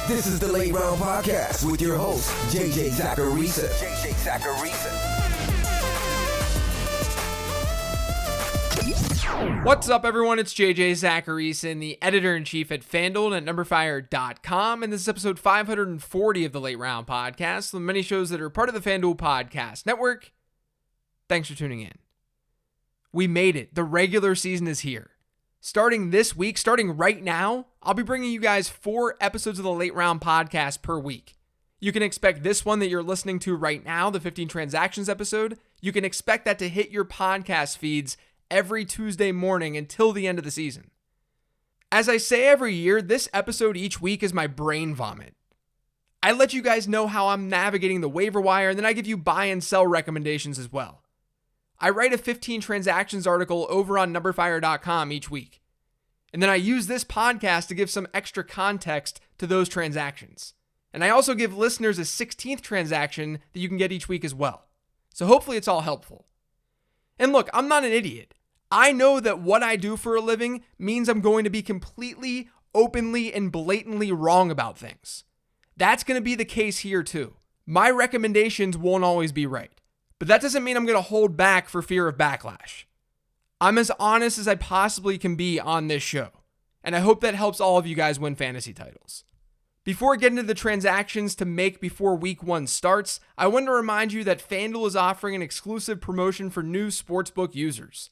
This is the Late Round Podcast with your host, JJ Zacharisa. What's up, everyone? It's JJ Zacharisa, the editor-in-chief at FanDuel and at numberfire.com, and this is episode 540 of the Late Round Podcast, the many shows that are part of the FanDuel Podcast Network. Thanks for tuning in. We made it. The regular season is here. Starting this week, starting right now, I'll be bringing you guys 4 episodes of the Late Round Podcast per week. You can expect this one that you're listening to right now, the 15 Transactions episode. You can expect that to hit your podcast feeds every Tuesday morning until the end of the season. As I say every year, this episode each week is my brain vomit. I let you guys know how I'm navigating the waiver wire, and then I give you buy and sell recommendations as well. I write a 15 Transactions article over on numberfire.com each week. And then I use this podcast to give some extra context to those transactions. And I also give listeners a 16th transaction that you can get each week as well. So hopefully it's all helpful. And look, I'm not an idiot. I know that what I do for a living means I'm going to be completely, openly, and blatantly wrong about things. That's going to be the case here too. My recommendations won't always be right. But that doesn't mean I'm going to hold back for fear of backlash. I'm as honest as I possibly can be on this show, and I hope that helps all of you guys win fantasy titles. Before getting to the transactions to make before week 1 starts, I want to remind you that FanDuel is offering an exclusive promotion for new sportsbook users.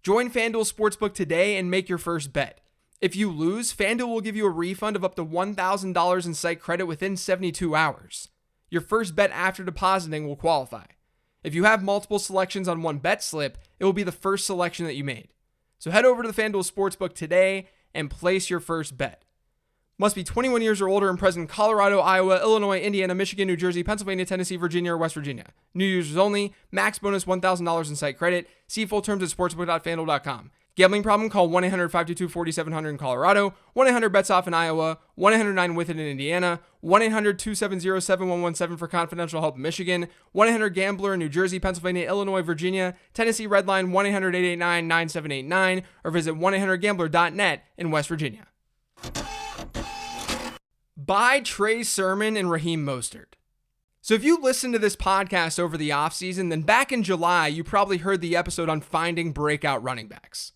Join FanDuel Sportsbook today and make your first bet. If you lose, FanDuel will give you a refund of up to $1,000 in site credit within 72 hours. Your first bet after depositing will qualify. If you have multiple selections on one bet slip, it will be the first selection that you made. So head over to the FanDuel Sportsbook today and place your first bet. Must be 21 years or older and present in Colorado, Iowa, Illinois, Indiana, Michigan, New Jersey, Pennsylvania, Tennessee, Virginia, or West Virginia. New users only. Max bonus $1,000 in site credit. See full terms at sportsbook.fanduel.com. Gambling problem? Call 1-800-522-4700 in Colorado, 1-800-BETS-OFF in Iowa, 1-800-9-WITH-IT in Indiana, 1-800-270-7117 for confidential help in Michigan, 1-800-GAMBLER in New Jersey, Pennsylvania, Illinois, Virginia, Tennessee Redline 1-800-889-9789, or visit 1-800-GAMBLER.net in West Virginia. Buy Trey Sermon and Raheem Mostert. So if you listened to this podcast over the offseason, then back in July, you probably heard the episode on finding breakout running backs.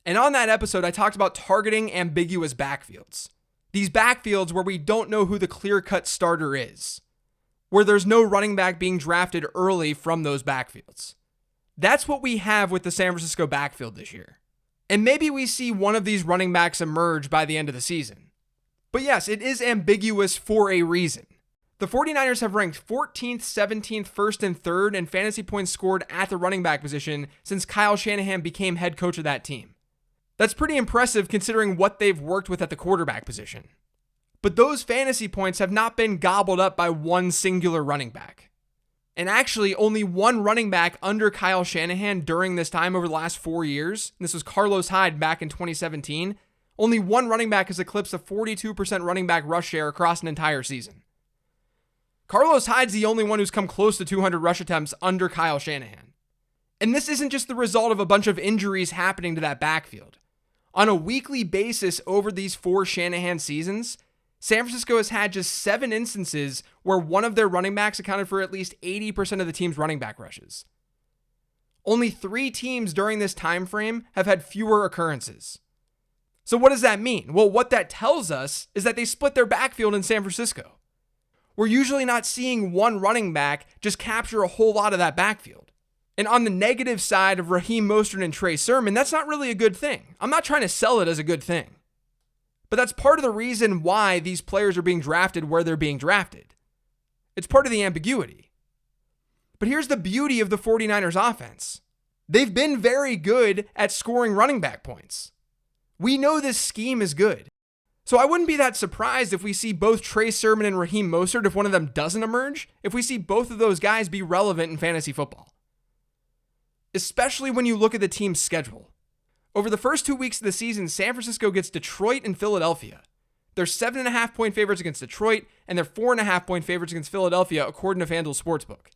And on that episode, I talked about targeting ambiguous backfields. These backfields where we don't know who the clear-cut starter is, where there's no running back being drafted early from those backfields. That's what we have with the San Francisco backfield this year. And maybe we see one of these running backs emerge by the end of the season. But yes, it is ambiguous for a reason. The 49ers have ranked 14th, 17th, 1st, and 3rd in fantasy points scored at the running back position since Kyle Shanahan became head coach of that team. That's pretty impressive considering what they've worked with at the quarterback position. But those fantasy points have not been gobbled up by one singular running back. And actually, only one running back under Kyle Shanahan during this time over the last 4 years, and this was Carlos Hyde back in 2017, only one running back has eclipsed a 42% running back rush share across an entire season. Carlos Hyde's the only one who's come close to 200 rush attempts under Kyle Shanahan. And this isn't just the result of a bunch of injuries happening to that backfield. On a weekly basis over these 4 Shanahan seasons, San Francisco has had just 7 instances where one of their running backs accounted for at least 80% of the team's running back rushes. Only 3 teams during this time frame have had fewer occurrences. So what does that mean? Well, what that tells us is that they split their backfield in San Francisco. We're usually not seeing one running back just capture a whole lot of that backfield. And on the negative side of Raheem Mostert and Trey Sermon, that's not really a good thing. I'm not trying to sell it as a good thing. But that's part of the reason why these players are being drafted where they're being drafted. It's part of the ambiguity. But here's the beauty of the 49ers offense. They've been very good at scoring running back points. We know this scheme is good. So I wouldn't be that surprised if we see both Trey Sermon and Raheem Mostert, if one of them doesn't emerge, if we see both of those guys be relevant in fantasy football. Especially when you look at the team's schedule. Over the first 2 weeks of the season, San Francisco gets Detroit and Philadelphia. They're 7.5-point favorites against Detroit, and they're 4.5-point favorites against Philadelphia, according to FanDuel Sportsbook.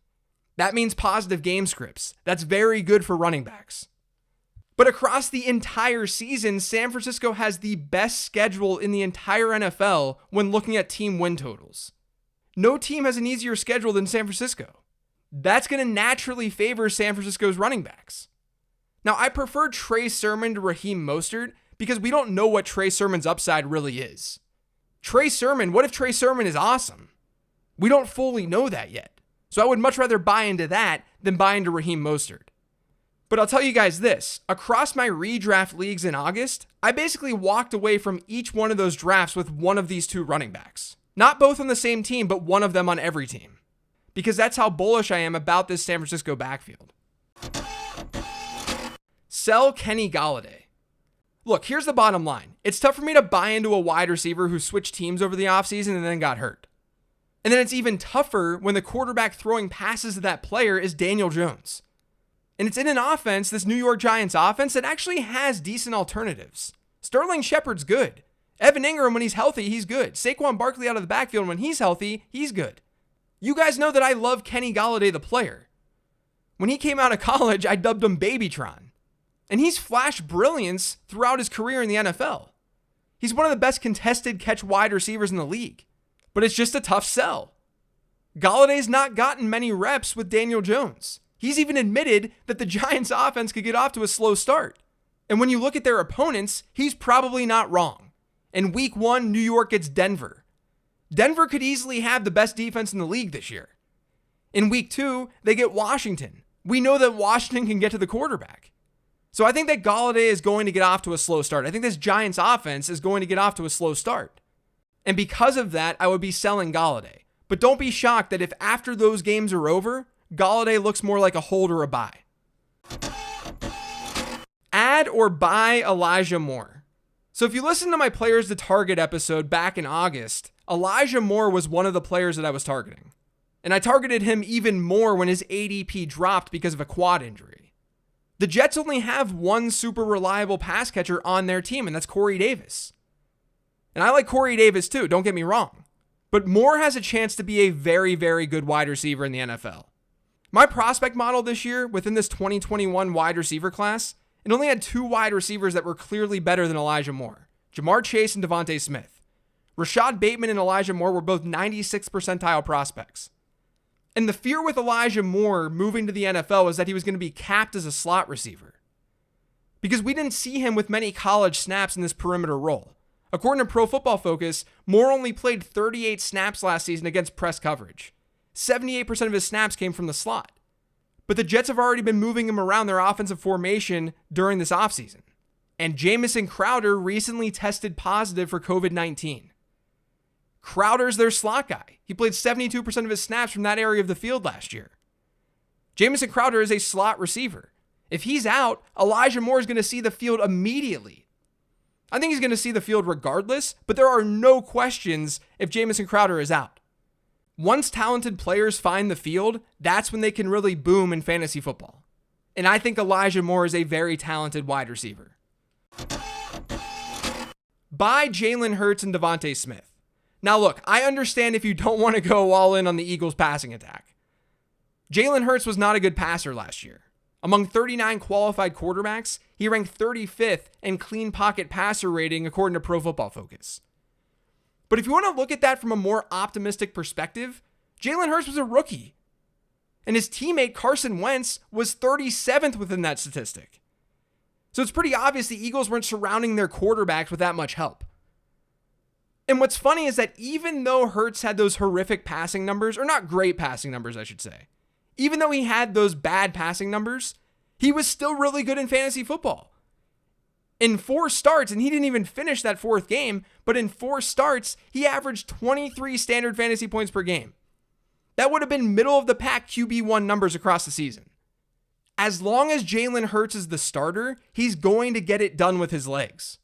That means positive game scripts. That's very good for running backs. But across the entire season, San Francisco has the best schedule in the entire NFL when looking at team win totals. No team has an easier schedule than San Francisco. That's going to naturally favor San Francisco's running backs. Now, I prefer Trey Sermon to Raheem Mostert because we don't know what Trey Sermon's upside really is. Trey Sermon, what if Trey Sermon is awesome? We don't fully know that yet. So I would much rather buy into that than buy into Raheem Mostert. But I'll tell you guys this, across my redraft leagues in August, I basically walked away from each one of those drafts with one of these two running backs. Not both on the same team, but one of them on every team. Because that's how bullish I am about this San Francisco backfield. Sell Kenny Golladay. Look, here's the bottom line. It's tough for me to buy into a wide receiver who switched teams over the offseason and then got hurt. And then it's even tougher when the quarterback throwing passes to that player is Daniel Jones. And it's in an offense, this New York Giants offense, that actually has decent alternatives. Sterling Shepard's good. Evan Ingram, when he's healthy, he's good. Saquon Barkley out of the backfield, when he's healthy, he's good. You guys know that I love Kenny Golladay, the player. When he came out of college, I dubbed him Babytron. And he's flashed brilliance throughout his career in the NFL. He's one of the best contested catch wide receivers in the league. But it's just a tough sell. Galladay's not gotten many reps with Daniel Jones. He's even admitted that the Giants offense could get off to a slow start. And when you look at their opponents, he's probably not wrong. In week 1, New York gets Denver. Denver could easily have the best defense in the league this year. In week 2, they get Washington. We know that Washington can get to the quarterback. So I think that Golladay is going to get off to a slow start. I think this Giants offense is going to get off to a slow start. And because of that, I would be selling Golladay. But don't be shocked that if after those games are over, Golladay looks more like a hold or a buy. Add or buy Elijah Moore. So if you listen to my Players to Target episode back in August, Elijah Moore was one of the players that I was targeting. And I targeted him even more when his ADP dropped because of a quad injury. The Jets only have one super reliable pass catcher on their team, and that's Corey Davis. And I like Corey Davis too, don't get me wrong. But Moore has a chance to be a very, very good wide receiver in the NFL. My prospect model this year, within this 2021 wide receiver class, it only had 2 wide receivers that were clearly better than Elijah Moore. Jamar Chase and Devontae Smith. Rashad Bateman and Elijah Moore were both 96th percentile prospects. And the fear with Elijah Moore moving to the NFL was that he was going to be capped as a slot receiver. Because we didn't see him with many college snaps in this perimeter role. According to Pro Football Focus, Moore only played 38 snaps last season against press coverage. 78% of his snaps came from the slot. But the Jets have already been moving him around their offensive formation during this offseason. And Jamison Crowder recently tested positive for COVID-19. Crowder's their slot guy. He played 72% of his snaps from that area of the field last year. Jamison Crowder is a slot receiver. If he's out, Elijah Moore is going to see the field immediately. I think he's going to see the field regardless, but there are no questions if Jamison Crowder is out. Once talented players find the field, that's when they can really boom in fantasy football. And I think Elijah Moore is a very talented wide receiver. Buy Jalen Hurts and Devontae Smith. Now look, I understand if you don't want to go all in on the Eagles' passing attack. Jalen Hurts was not a good passer last year. Among 39 qualified quarterbacks, he ranked 35th in clean pocket passer rating according to Pro Football Focus. But if you want to look at that from a more optimistic perspective, Jalen Hurts was a rookie. And his teammate Carson Wentz was 37th within that statistic. So it's pretty obvious the Eagles weren't surrounding their quarterbacks with that much help. And what's funny is that even though Hurts had those horrific passing numbers, or not great passing numbers, I should say, even though he had those bad passing numbers, he was still really good in fantasy football. In 4 starts, and he didn't even finish that 4th game, but in 4 starts, he averaged 23 standard fantasy points per game. That would have been middle of the pack QB1 numbers across the season. As long as Jalen Hurts is the starter, he's going to get it done with his legs.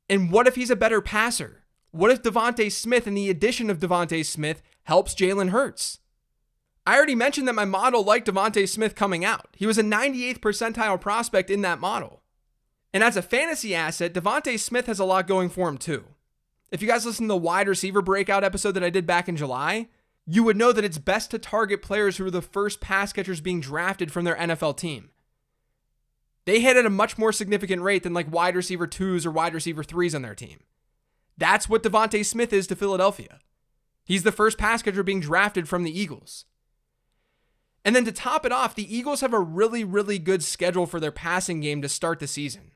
And what if he's a better passer? What if Devontae Smith and the addition of Devontae Smith helps Jalen Hurts? I already mentioned that my model liked Devontae Smith coming out. He was a 98th percentile prospect in that model. And as a fantasy asset, Devontae Smith has a lot going for him too. If you guys listen to the wide receiver breakout episode that I did back in July, you would know that it's best to target players who are the first pass catchers being drafted from their NFL team. They hit at a much more significant rate than like wide receiver 2s or wide receiver 3s on their team. That's what Devontae Smith is to Philadelphia. He's the first pass catcher being drafted from the Eagles. And then to top it off, the Eagles have a really, really good schedule for their passing game to start the season.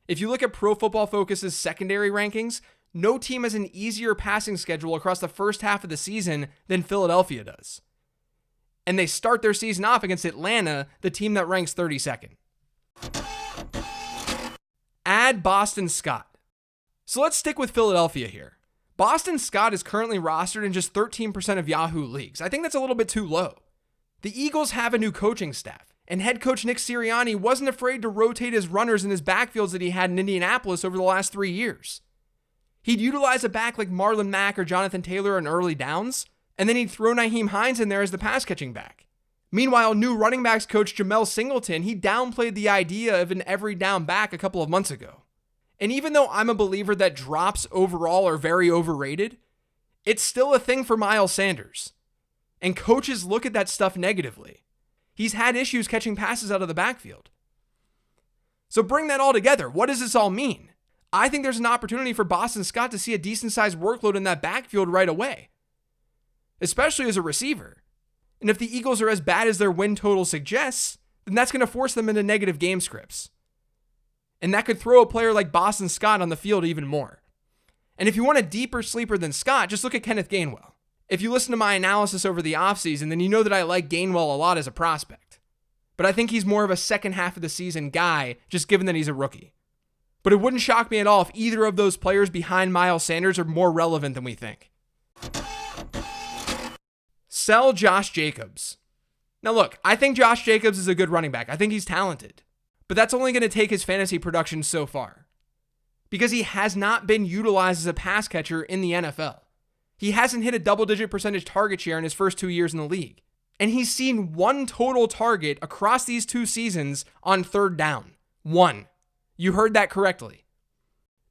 If you look at Pro Football Focus's secondary rankings, no team has an easier passing schedule across the first half of the season than Philadelphia does. And they start their season off against Atlanta, the team that ranks 32nd. Add Boston Scott. So let's stick with Philadelphia here. Boston Scott is currently rostered in just 13% of Yahoo leagues. I think that's a little bit too low. The Eagles have a new coaching staff, and head coach Nick Sirianni wasn't afraid to rotate his runners in his backfields that he had in Indianapolis over the last 3 years. He'd utilize a back like Marlon Mack or Jonathan Taylor in early downs, and then he'd throw Nyheim Hines in there as the pass-catching back. Meanwhile, new running backs coach Jamel Singleton, he downplayed the idea of an every down back a couple of months ago. And even though I'm a believer that drops overall are very overrated, it's still a thing for Miles Sanders. And coaches look at that stuff negatively. He's had issues catching passes out of the backfield. So bring that all together. What does this all mean? I think there's an opportunity for Boston Scott to see a decent-sized workload in that backfield right away, especially as a receiver. And if the Eagles are as bad as their win total suggests, then that's going to force them into negative game scripts. And that could throw a player like Boston Scott on the field even more. And if you want a deeper sleeper than Scott, just look at Kenneth Gainwell. If you listen to my analysis over the offseason, then you know that I like Gainwell a lot as a prospect. But I think he's more of a second half of the season guy, just given that he's a rookie. But it wouldn't shock me at all if either of those players behind Miles Sanders are more relevant than we think. Sell Josh Jacobs. Now look, I think Josh Jacobs is a good running back. I think he's talented. But that's only going to take his fantasy production so far, because he has not been utilized as a pass catcher in the NFL. He hasn't hit a double-digit percentage target share in his first 2 years in the league. And he's seen one total target across these 2 seasons on third down. 1. You heard that correctly.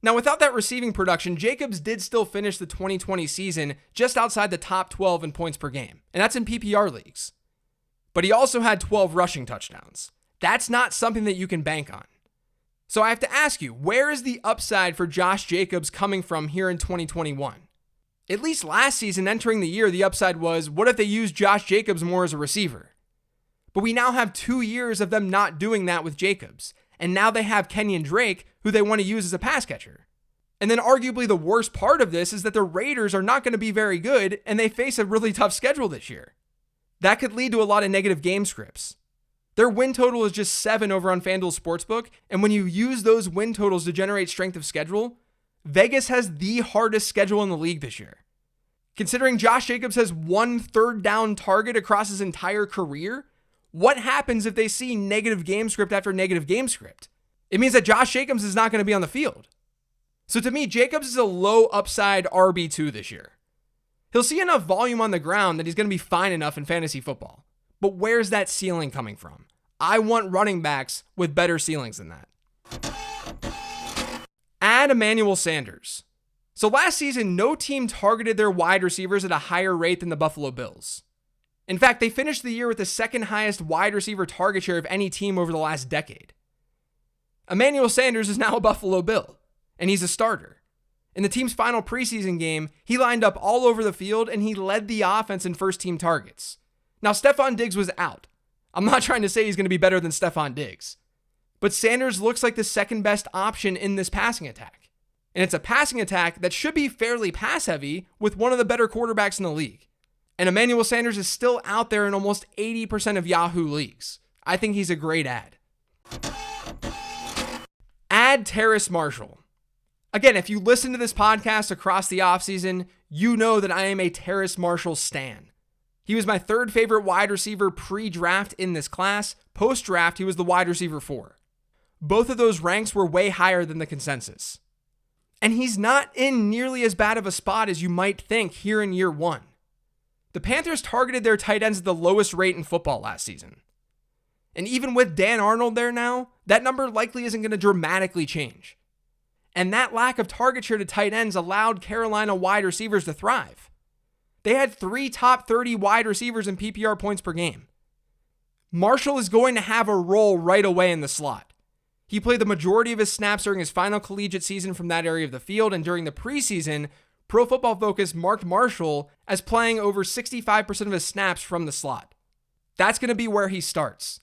Now, without that receiving production, Jacobs did still finish the 2020 season just outside the top 12 in points per game. And that's in PPR leagues. But he also had 12 rushing touchdowns. That's not something that you can bank on. So I have to ask you, where is the upside for Josh Jacobs coming from here in 2021? At least last season, entering the year, the upside was, what if they use Josh Jacobs more as a receiver? But we now have 2 years of them not doing that with Jacobs. And now they have Kenyon Drake, who they want to use as a pass catcher. And then arguably the worst part of this is that the Raiders are not going to be very good, and they face a really tough schedule this year. That could lead to a lot of negative game scripts. Their win total is just 7 over on FanDuel Sportsbook, and when you use those win totals to generate strength of schedule, Vegas has the hardest schedule in the league this year. Considering Josh Jacobs has 1 third down target across his entire career, what happens if they see negative game script after negative game script? It means that Josh Jacobs is not going to be on the field. So to me, Jacobs is a low upside RB2 this year. He'll see enough volume on the ground that he's going to be fine enough in fantasy football. But where's that ceiling coming from? I want running backs with better ceilings than that. Add Emmanuel Sanders. So last season, no team targeted their wide receivers at a higher rate than the Buffalo Bills. In fact, they finished the year with the second highest wide receiver target share of any team over the last decade. Emmanuel Sanders is now a Buffalo Bill, and he's a starter. In the team's final preseason game, he lined up all over the field and he led the offense in first-team targets. Now, Stephon Diggs was out. I'm not trying to say he's going to be better than Stephon Diggs, but Sanders looks like the second best option in this passing attack. And it's a passing attack that should be fairly pass-heavy with one of the better quarterbacks in the league. And Emmanuel Sanders is still out there in almost 80% of Yahoo leagues. I think he's a great add. Add Terrace Marshall. Again, if you listen to this podcast across the offseason, you know that I am a Terrace Marshall stan. He was my 3rd favorite wide receiver pre-draft in this class. Post-draft, he was the wide receiver 4. Both of those ranks were way higher than the consensus. And he's not in nearly as bad of a spot as you might think here in year 1. The Panthers targeted their tight ends at the lowest rate in football last season. And even with Dan Arnold there now, that number likely isn't going to dramatically change. And that lack of target share to tight ends allowed Carolina wide receivers to thrive. They had 3 top 30 wide receivers in PPR points per game. Marshall is going to have a role right away in the slot. He played the majority of his snaps during his final collegiate season from that area of the field, and during the preseason, Pro Football Focus marked Marshall as playing over 65% of his snaps from the slot. That's going to be where he starts.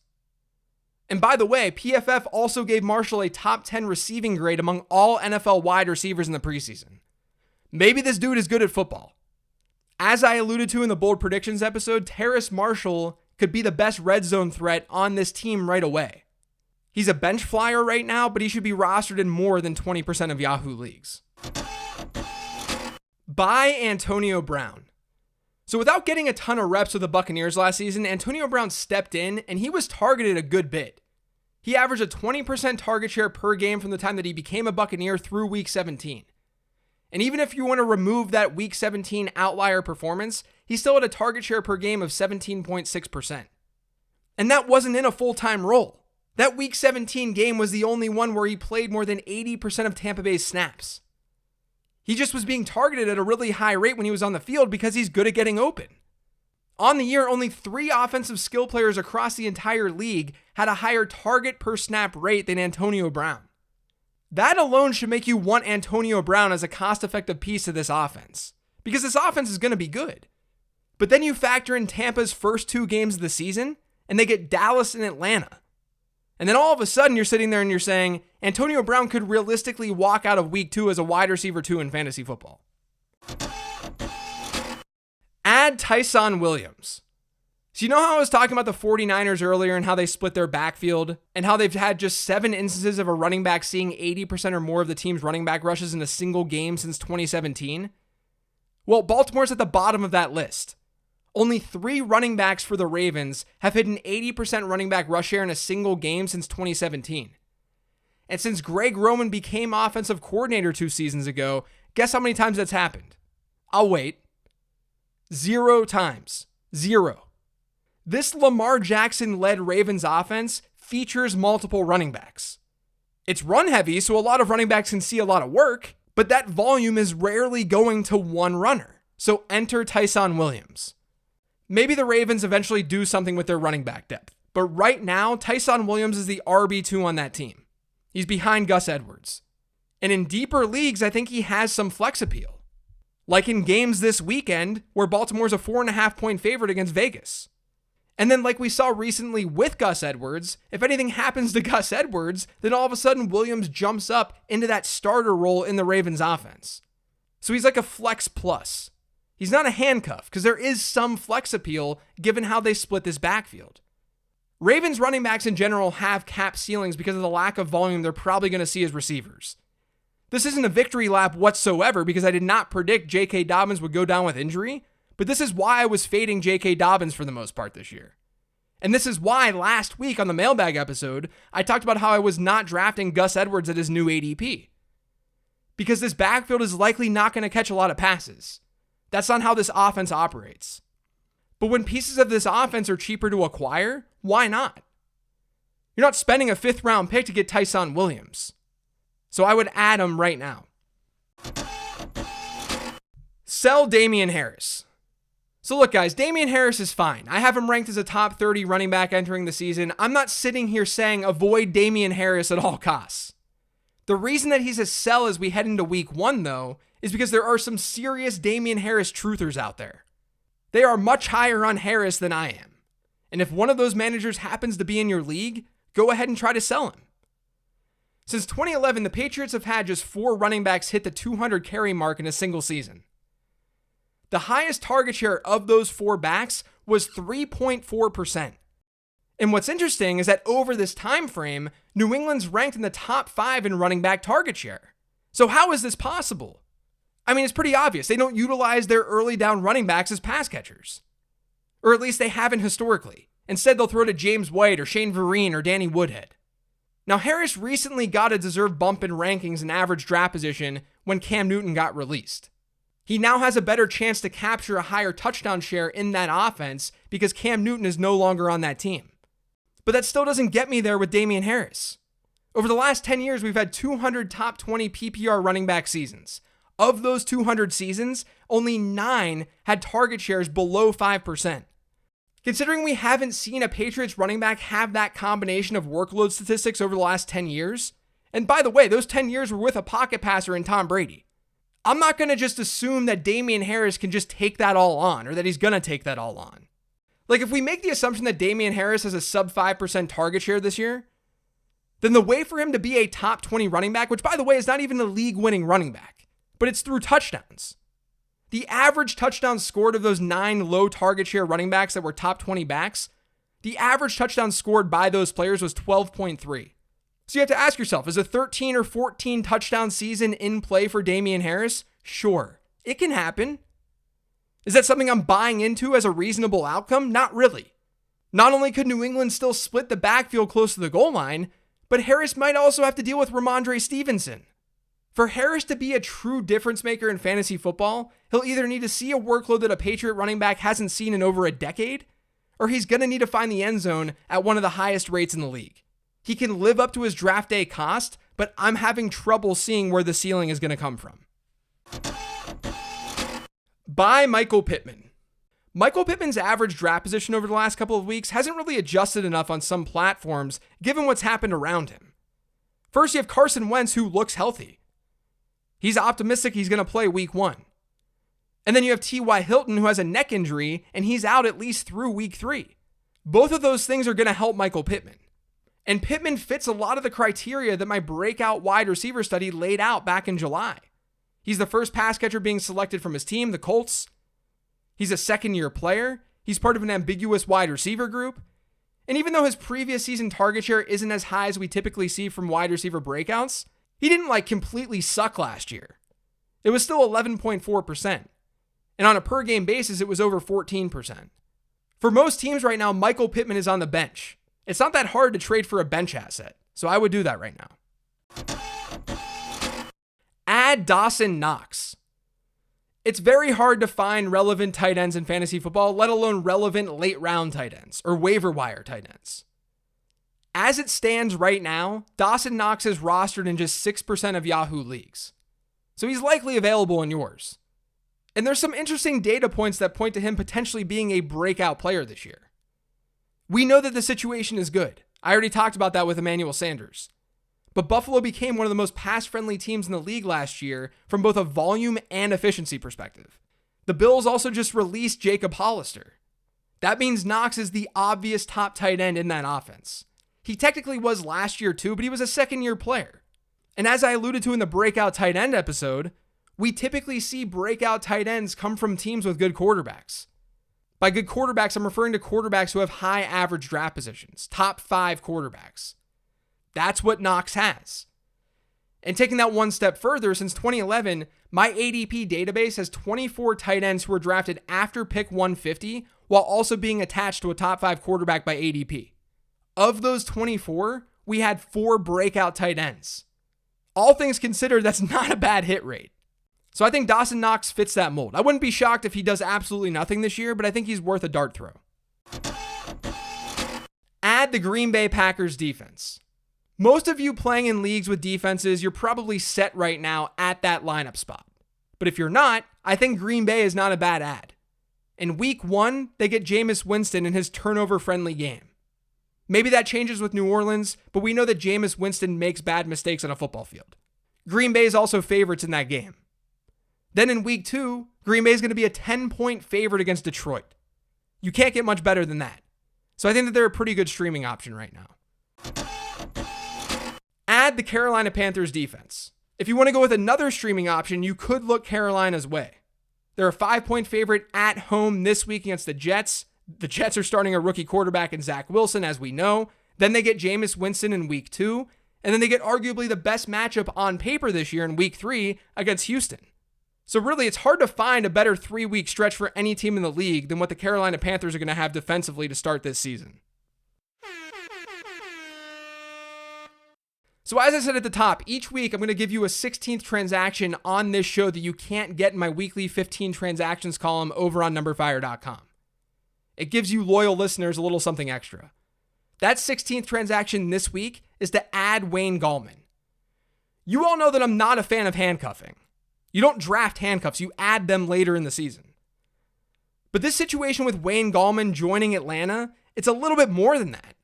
And by the way, PFF also gave Marshall a top 10 receiving grade among all NFL wide receivers in the preseason. Maybe this dude is good at football. As I alluded to in the Bold Predictions episode, Terrace Marshall could be the best red zone threat on this team right away. He's a bench flyer right now, but he should be rostered in more than 20% of Yahoo leagues. Buy Antonio Brown. So without getting a ton of reps with the Buccaneers last season, Antonio Brown stepped in and he was targeted a good bit. He averaged a 20% target share per game from the time that he became a Buccaneer through week 17. And even if you want to remove that week 17 outlier performance, he still had a target share per game of 17.6%. And that wasn't in a full-time role. That week 17 game was the only one where he played more than 80% of Tampa Bay's snaps. He just was being targeted at a really high rate when he was on the field because he's good at getting open. On the year, only 3 offensive skill players across the entire league had a higher target per snap rate than Antonio Brown. That alone should make you want Antonio Brown as a cost-effective piece of this offense, because this offense is going to be good. But then you factor in Tampa's first 2 games of the season, and they get Dallas and Atlanta. And then all of a sudden you're sitting there and you're saying, Antonio Brown could realistically walk out of week 2 as a wide receiver 2 in fantasy football. Add Tyson Williams. So you know how I was talking about the 49ers earlier and how they split their backfield and how they've had just 7 instances of a running back seeing 80% or more of the team's running back rushes in a single game since 2017? Well, Baltimore's at the bottom of that list. Only 3 running backs for the Ravens have hit an 80% running back rush share in a single game since 2017. And since Greg Roman became offensive coordinator 2 seasons ago, guess how many times that's happened? I'll wait. 0 times. 0. This Lamar Jackson-led Ravens offense features multiple running backs. It's run heavy, so a lot of running backs can see a lot of work, but that volume is rarely going to one runner. So enter Tyson Williams. Maybe the Ravens eventually do something with their running back depth, but right now, Tyson Williams is the RB2 on that team. He's behind Gus Edwards. And in deeper leagues, I think he has some flex appeal. Like in games this weekend, where Baltimore's a 4.5-point favorite against Vegas. And then like we saw recently with Gus Edwards, if anything happens to Gus Edwards, then all of a sudden Williams jumps up into that starter role in the Ravens offense. So he's like a flex plus. He's not a handcuff because there is some flex appeal given how they split this backfield. Ravens running backs in general have cap ceilings because of the lack of volume they're probably going to see as receivers. This isn't a victory lap whatsoever because I did not predict J.K. Dobbins would go down with injury, but this is why I was fading J.K. Dobbins for the most part this year. And this is why last week on the mailbag episode, I talked about how I was not drafting Gus Edwards at his new ADP. Because this backfield is likely not going to catch a lot of passes. That's not how this offense operates. But when pieces of this offense are cheaper to acquire, why not? You're not spending a 5th round pick to get Tyson Williams. So I would add him right now. Sell Damien Harris. So look guys, Damien Harris is fine. I have him ranked as a top 30 running back entering the season. I'm not sitting here saying avoid Damien Harris at all costs. The reason that he's a sell as we head into week 1 though, is because there are some serious Damien Harris truthers out there. They are much higher on Harris than I am. And if one of those managers happens to be in your league, go ahead and try to sell him. Since 2011, the Patriots have had just 4 running backs hit the 200 carry mark in a single season. The highest target share of those 4 backs was 3.4%. And what's interesting is that over this time frame, New England's ranked in the top 5 in running back target share. So how is this possible? I mean, it's pretty obvious. They don't utilize their early down running backs as pass catchers. Or at least they haven't historically. Instead, they'll throw to James White or Shane Vereen or Danny Woodhead. Now, Harris recently got a deserved bump in rankings and average draft position when Cam Newton got released. He now has a better chance to capture a higher touchdown share in that offense because Cam Newton is no longer on that team. But that still doesn't get me there with Damien Harris. Over the last 10 years, we've had 200 top 20 PPR running back seasons. Of those 200 seasons, only 9 had target shares below 5%. Considering we haven't seen a Patriots running back have that combination of workload statistics over the last 10 years, and by the way, those 10 years were with a pocket passer in Tom Brady. I'm not going to just assume that Damien Harris can just take that all on, or that he's going to take that all on. Like, if we make the assumption that Damien Harris has a sub 5% target share this year, then the way for him to be a top 20 running back, which by the way is not even a league-winning running back, but it's through touchdowns. The average touchdowns scored of those 9 low target share running backs that were top 20 backs, the average touchdowns scored by those players was 12.3. So you have to ask yourself, is a 13 or 14 touchdown season in play for Damien Harris? Sure, it can happen. Is that something I'm buying into as a reasonable outcome? Not really. Not only could New England still split the backfield close to the goal line, but Harris might also have to deal with Ramondre Stevenson. For Harris to be a true difference maker in fantasy football, he'll either need to see a workload that a Patriot running back hasn't seen in over a decade, or he's going to need to find the end zone at one of the highest rates in the league. He can live up to his draft day cost, but I'm having trouble seeing where the ceiling is going to come from. Buy Michael Pittman. Michael Pittman's average draft position over the last couple of weeks hasn't really adjusted enough on some platforms, given what's happened around him. First, you have Carson Wentz, who looks healthy. He's optimistic he's going to play week 1. And then you have T.Y. Hilton, who has a neck injury, and he's out at least through week 3. Both of those things are going to help Michael Pittman. And Pittman fits a lot of the criteria that my breakout wide receiver study laid out back in July. He's the first pass catcher being selected from his team, the Colts. He's a second-year player. He's part of an ambiguous wide receiver group. And even though his previous season target share isn't as high as we typically see from wide receiver breakouts, he didn't completely suck last year. It was still 11.4%. And on a per game basis, it was over 14%. For most teams right now, Michael Pittman is on the bench. It's not that hard to trade for a bench asset, so I would do that right now. Add Dawson Knox. It's very hard to find relevant tight ends in fantasy football, let alone relevant late round tight ends or waiver wire tight ends. As it stands right now, Dawson Knox is rostered in just 6% of Yahoo leagues. So he's likely available in yours. And there's some interesting data points that point to him potentially being a breakout player this year. We know that the situation is good. I already talked about that with Emmanuel Sanders. But Buffalo became one of the most pass-friendly teams in the league last year from both a volume and efficiency perspective. The Bills also just released Jacob Hollister. That means Knox is the obvious top tight end in that offense. He technically was last year too, but he was a second-year player. And as I alluded to in the breakout tight end episode, we typically see breakout tight ends come from teams with good quarterbacks. By good quarterbacks, I'm referring to quarterbacks who have high average draft positions, top 5 quarterbacks. That's what Knox has. And taking that one step further, since 2011, my ADP database has 24 tight ends who were drafted after pick 150 while also being attached to a top 5 quarterback by ADP. Of those 24, we had 4 breakout tight ends. All things considered, that's not a bad hit rate. So I think Dawson Knox fits that mold. I wouldn't be shocked if he does absolutely nothing this year, but I think he's worth a dart throw. Add the Green Bay Packers defense. Most of you playing in leagues with defenses, you're probably set right now at that lineup spot. But if you're not, I think Green Bay is not a bad add. In week 1, they get Jameis Winston in his turnover-friendly game. Maybe that changes with New Orleans, but we know that Jameis Winston makes bad mistakes on a football field. Green Bay is also favorites in that game. Then in week 2, Green Bay is going to be a 10-point favorite against Detroit. You can't get much better than that. So I think that they're a pretty good streaming option right now. Add the Carolina Panthers defense. If you want to go with another streaming option, you could look Carolina's way. They're a 5-point favorite at home this week against the Jets. The Jets are starting a rookie quarterback in Zach Wilson, as we know. Then they get Jameis Winston in week 2. And then they get arguably the best matchup on paper this year in week 3 against Houston. So really, it's hard to find a better 3-week stretch for any team in the league than what the Carolina Panthers are going to have defensively to start this season. So as I said at the top, each week I'm going to give you a 16th transaction on this show that you can't get in my weekly 15 transactions column over on numberfire.com. It gives you loyal listeners a little something extra. That 16th transaction this week is to add Wayne Gallman. You all know that I'm not a fan of handcuffing. You don't draft handcuffs, you add them later in the season. But this situation with Wayne Gallman joining Atlanta, it's a little bit more than that.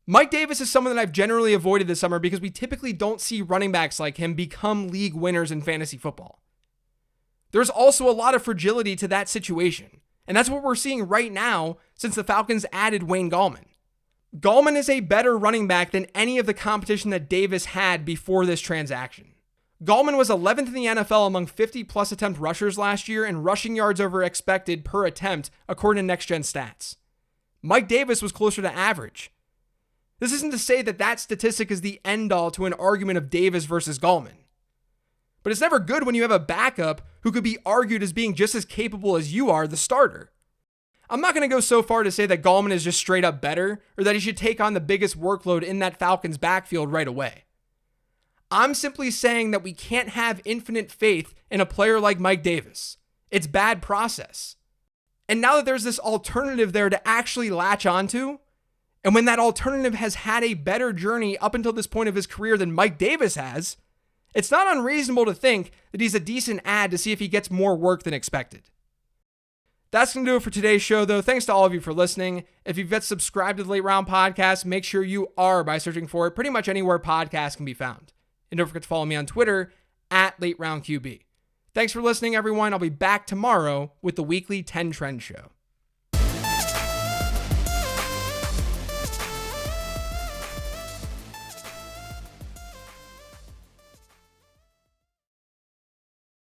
Mike Davis is someone that I've generally avoided this summer because we typically don't see running backs like him become league winners in fantasy football. There's also a lot of fragility to that situation, and that's what we're seeing right now since the Falcons added Wayne Gallman. Gallman is a better running back than any of the competition that Davis had before this transaction. Gallman was 11th in the NFL among 50-plus attempt rushers last year and rushing yards over expected per attempt, according to Next Gen Stats. Mike Davis was closer to average. This isn't to say that that statistic is the end-all to an argument of Davis versus Gallman. But it's never good when you have a backup who could be argued as being just as capable as you are, the starter. I'm not going to go so far to say that Gallman is just straight up better or that he should take on the biggest workload in that Falcons backfield right away. I'm simply saying that we can't have infinite faith in a player like Mike Davis. It's bad process. And now that there's this alternative there to actually latch onto, and when that alternative has had a better journey up until this point of his career than Mike Davis has, it's not unreasonable to think that he's a decent add to see if he gets more work than expected. That's going to do it for today's show, though. Thanks to all of you for listening. If you've yet subscribed to the Late Round Podcast, make sure you are by searching for it pretty much anywhere podcasts can be found. And don't forget to follow me on Twitter @LateRoundQB. Thanks for listening, everyone. I'll be back tomorrow with the weekly 10 Trend Show.